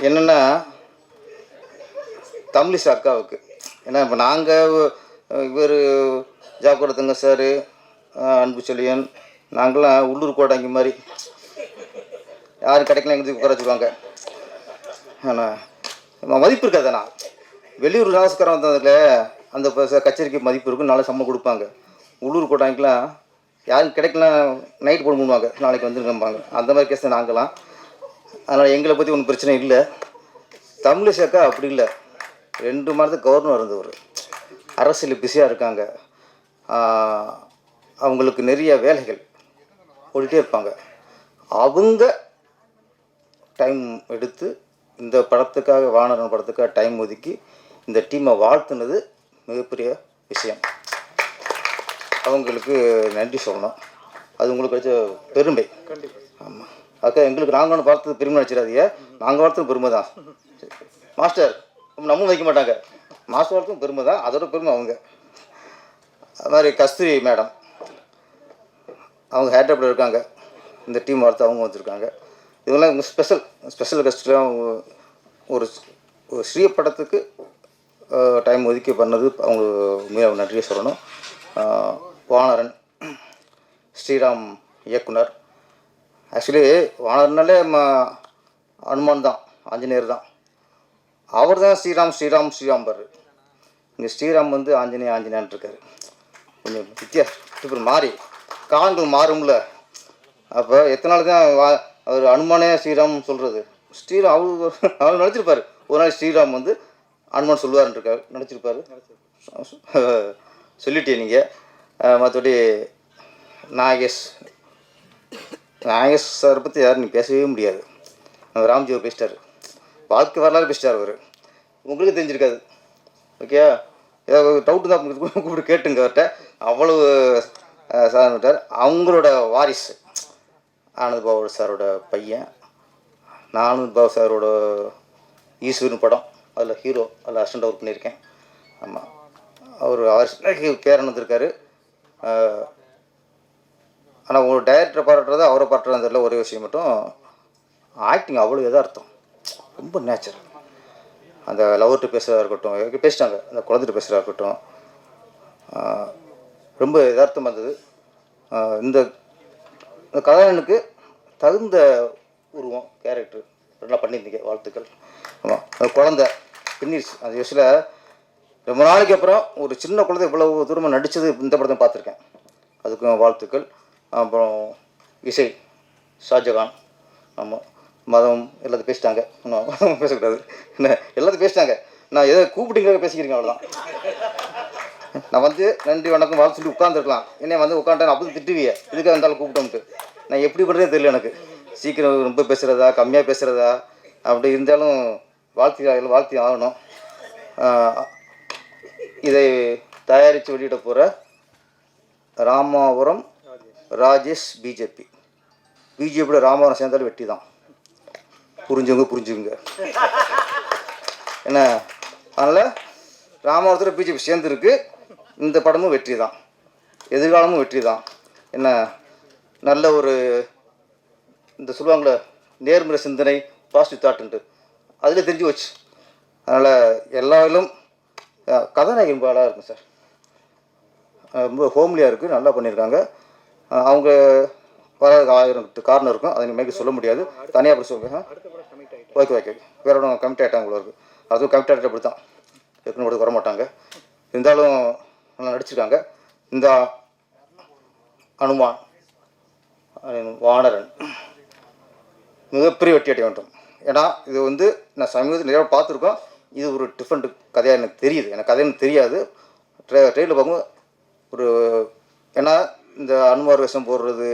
என்னென்னா தமிழிசை அக்காவுக்கு. ஏன்னா இப்போ நாங்கள் இவர் ஜாக்கிரதங்க சார், அன்பு செழியன், நாங்களாம் உள்ளூர் கோடாங்கி மாதிரி யாரும் கிடைக்கலாம் எங்களுக்கு உட்கார வச்சுருவாங்க. ஆனால் மதிப்பு இருக்காதுண்ணா. வெளியூர் ராசக்காரன் வந்ததில் அந்த கச்சேரிக்கு மதிப்பு இருக்கும், நாளைக்கு சம்பளம் கொடுப்பாங்க. உள்ளூர் கோட்டாங்கெலாம் யாரும் கிடைக்கலாம், நைட்டு போட பண்ணுவாங்க, நாளைக்கு வந்துருக்கம்பாங்க. அந்த மாதிரி கேஸ் தான் நாங்களாம். அதனால் எங்களை பற்றி ஒன்றும் பிரச்சனை இல்லை. தமிழிசை அக்கா அப்படி இல்லை. 2 மாதத்துக்கு கவர்னர் இருந்தவர். அரசியல் பிஸியாக இருக்காங்க, அவங்களுக்கு நிறைய வேலைகள் ஓடிட்டே இருப்பாங்க. அவங்க டைம் எடுத்து இந்த படத்துக்காக, வானரன் படத்துக்காக டைம் ஒதுக்கி இந்த டீமை வாழ்த்துனது மிகப்பெரிய விஷயம். அவங்களுக்கு நன்றி சொல்லணும். அது உங்களுக்கு கிடைச்ச பெருமை. ஆமாம் அக்கா, எங்களுக்கு நாங்கள் ஒன்று பார்த்தது பெருமை நினச்சிடாதீங்க, நாங்கள் வாழ்த்தது பெருமை தான். மாஸ்டர் நம்ம வைக்க மாட்டாங்க, மாஸ்டர் வாழ்த்தும் பெருமை தான், அதோட பெருமை அவங்க. அது மாதிரி கஸ்தூரி மேடம், அவங்க ஹேட்ரப்பில் இருக்காங்க, இந்த டீம் வாழ்த்து அவங்க வச்சுருக்காங்க. இதெல்லாம் ஸ்பெஷல் கெஸ்ட்லாம் ஒரு ஸ்ரீ படத்துக்கு டைம் ஒதுக்கி பண்ணது அவங்க மிக நன்றியை சொல்லணும். வானரன் ஸ்ரீராம் இயக்குனர். ஆக்சுவலி வானரனாலே அனுமான் தான், ஆஞ்சநேயர் தான். அவர் தான் ஸ்ரீராம் பாரு. இங்கே ஸ்ரீராம் வந்து ஆஞ்சநேயான் இருக்கார். கொஞ்சம் வித்தியாசம் மாறி காலங்கள் மாறும்ல. அப்போ எத்தனை நாள் தான் அவர் அனுமானே ஸ்ரீராம் சொல்கிறது. ஸ்ரீராம் அவர் நினச்சிருப்பார், ஒரு நாள் ஸ்ரீராம் வந்து அனுமான் சொல்லுவார்ன்றிருக்காரு, நினச்சிருப்பார். சொல்லிட்டே நீங்கள். மற்றபடி நாகேஷ் சாரை பற்றி யாரும் நீ பேசவே முடியாது. ராம்ஜி அவர் பேசிட்டார், வாழ்க்கை வரலாறு பேசிட்டார் அவர். உங்களுக்கு தெரிஞ்சிருக்காது. ஓகே, ஏதாவது டவுட்டு தான் கூப்பிட்டு கேட்டுங்க அவர்கிட்ட. அவ்வளவு சார் விட்டார். அவங்களோட வாரிசு ஆனந்த் பாபு சாரோட பையன், ஆனந்த் பாபு சாரோட ஈஸ்வரன் படம், அதில் ஹீரோ, அதில் அசிஸ்டண்ட் ஒர்க் பண்ணியிருக்கேன். ஆமாம், அவர் பேரன் வந்திருக்காரு. ஆனால் ஒரு டைரக்டரை பாராட்டுறது அவரை பாராட்டுறது தெரியல. ஒரே விஷயம் மட்டும், ஆக்டிங் அவ்வளோ எதார்த்தம், ரொம்ப நேச்சுரல். அந்த லவர்ட்டு பேசுகிறதா இருக்கட்டும், பேசிட்டாங்க, அந்த குழந்தைட்டு பேசுகிறதா இருக்கட்டும், ரொம்ப எதார்த்தமாக இருந்தது. இந்த கதாநாயகனுக்கு தகுந்த உருவம், கேரக்டர் நல்லா பண்ணியிருந்தீங்க, வாழ்த்துக்கள். ஆமாம், குழந்தை பின்னிருச்சு அந்த வயசில். ரொம்ப நாளைக்கு அப்புறம் ஒரு சின்ன குழந்தை இவ்வளவு தூரமாக நடித்தது இந்த படத்தை பார்த்துருக்கேன், அதுக்கும் வாழ்த்துக்கள். அப்புறம் இசை ஷாஜகான். ஆமாம், மதம் எல்லாத்தையும் பேசிட்டாங்க, இன்னும் பேசக்கூடாது என்ன, எல்லாத்தையும் பேசிட்டாங்க. நான் எதை கூப்பிட்டீங்க பேசிக்கிறீங்க, அவ்வளோதான். நான் வந்து நன்றி வணக்கம் வாழ்த்து சொல்லி உட்காந்துருக்கலாம், என்ன வந்து உட்காந்துட்டேன் அப்போ திட்டுவியே, இதுக்காக இருந்தாலும் கூப்பிட்டோம்ட்டு. நான் எப்படி பண்ணுறதே தெரியல எனக்கு. சீக்கிரம் ரொம்ப பேசுகிறதா, கம்மியாக பேசுகிறதா, அப்படி இருந்தாலும் வாழ்த்தி ஆகணும். இதை தயாரித்து வெளியிட போகிற ராமாபுரம் ராஜேஷ் பிஜேபியோட ராமாபுரம் சேர்ந்தாலும் வெற்றி தான். புரிஞ்சுங்க என்ன. அதனால் ராமாபுரத்தில் பிஜேபி சேர்ந்துருக்கு, இந்த படமும் வெற்றி தான், எதிர்காலமும் வெற்றி தான். என்ன நல்ல ஒரு இந்த சொல்லுவாங்களே நேர்மறை சிந்தனை, பாசிட்டிவ் தாட்டுன்ட்டு, அதில் தெரிஞ்சு வச்சு. அதனால் எல்லாரும் கதாநாயகன் பாலாக இருக்கும் சார், ரொம்ப ஹோம்லியாக இருக்குது, நல்லா பண்ணியிருக்காங்க. அவங்க வர 1000 காரணம் இருக்கும், அதை நீங்கள் சொல்ல முடியாது, தனியாக அப்படி சொல்லுங்கள். ஓகே வேற ஒன்றும் கமிட் ஆகிட்டாங்க இவ்வளோ இருக்குது, அதுவும் கமிட் ஆகிட்டு அப்படி தான் இருக்குன்னு வர மாட்டாங்க. இருந்தாலும் நல்லா நடிச்சிருக்காங்க. இந்த அனுமான் வானரன் மிகப்பெரிய வெற்றி அடைய வேண்டும். ஏன்னா இது வந்து நான் சமீபத்தில் நிறைய பார்த்துருக்கோம், இது ஒரு டிஃப்ரெண்ட் கதையாக எனக்கு தெரியுது. எனக்கு கதை எனக்கு தெரியாது, ட்ரெயினில் பார்க்கும்போது ஒரு, ஏன்னா இந்த அனுமார் வேஷம் போடுறது,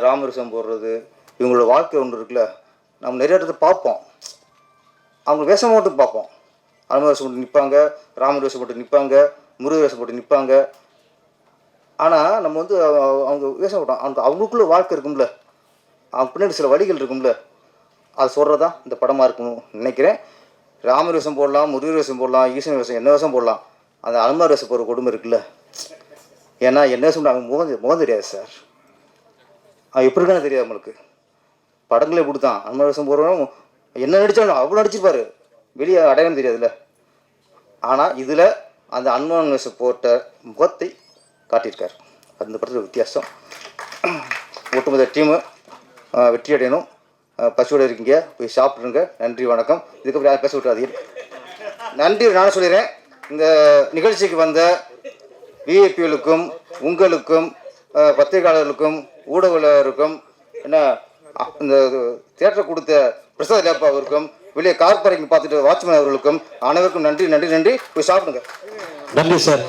ராமர் வேஷம் போடுறது, இவங்களோட வாழ்க்கை ஒன்று இருக்குல்ல, நம்ம நிறைய இடத்துல பார்ப்போம். அவங்க வேஷம் மட்டும் பார்ப்போம், அனுமார் வேஷம் போட்டு நிற்பாங்க, ராமர் வேஷம் போட்டு நிற்பாங்க, முருக வேஷம் போட்டு நிற்பாங்க. ஆனால் நம்ம வந்து அவங்க வேஷம் போட்டோம், அவங்களுக்குள்ள வாழ்க்கை இருக்கும்ல, அவங்க பின்னாடி சில வழிகள் இருக்கும்ல, அது சொல்கிறதா இந்த படமாக இருக்கணும் நினைக்கிறேன். ராமர் வேஷம் போடலாம், முருகர் வேஷம் போடலாம், ஈஸ்வரன் வேஷம், என்ன வேஷம் போடலாம். அந்த அனுமார் வேஷம் போகிற கொடுமை இருக்குல்ல, ஏன்னா என்ன வேஷம் அவங்க முகம் தெரியாது சார், அவன் எப்படி இருக்கான்னு தெரியாது நம்மளுக்கு. படங்களே இப்படி தான், அனுமார் வேஷம் போடுறவங்க என்ன நடித்தாலும் அவ்வளோ நடிச்சிருப்பார், வெளியே அடையாளம் தெரியாதுல்ல. ஆனால் இதில் அந்த அன்வான்ஸ் போட்ட முகத்தை காட்டியிருக்கார். அந்த படத்தில் வித்தியாசம். ஒட்டுமொத்த டீமு வெற்றி அடையணும். பசியோடு இருக்கீங்க, போய் சாப்பிட்ருங்க. நன்றி, வணக்கம். இதுக்கப்புறம் யாரும் பேச விட்டுறாதீங்க. நன்றி நானும் சொல்லிடுறேன். இந்த நிகழ்ச்சிக்கு வந்த விஐபிகளுக்கும், உங்களுக்கும், பத்திரிகையாளர்களுக்கும், ஊடகங்களுக்கும், என்ன இந்த தியேட்டரை கொடுத்த பிரசாத் லேப்பா அவருக்கும், வெளியே கார் பார்க்கிங் பார்த்துட்டு வாட்ச்மேன் அவர்களுக்கும் அனைவருக்கும் நன்றி நன்றி நன்றி. போய் சாப்பிடுங்க. நன்றி சார்.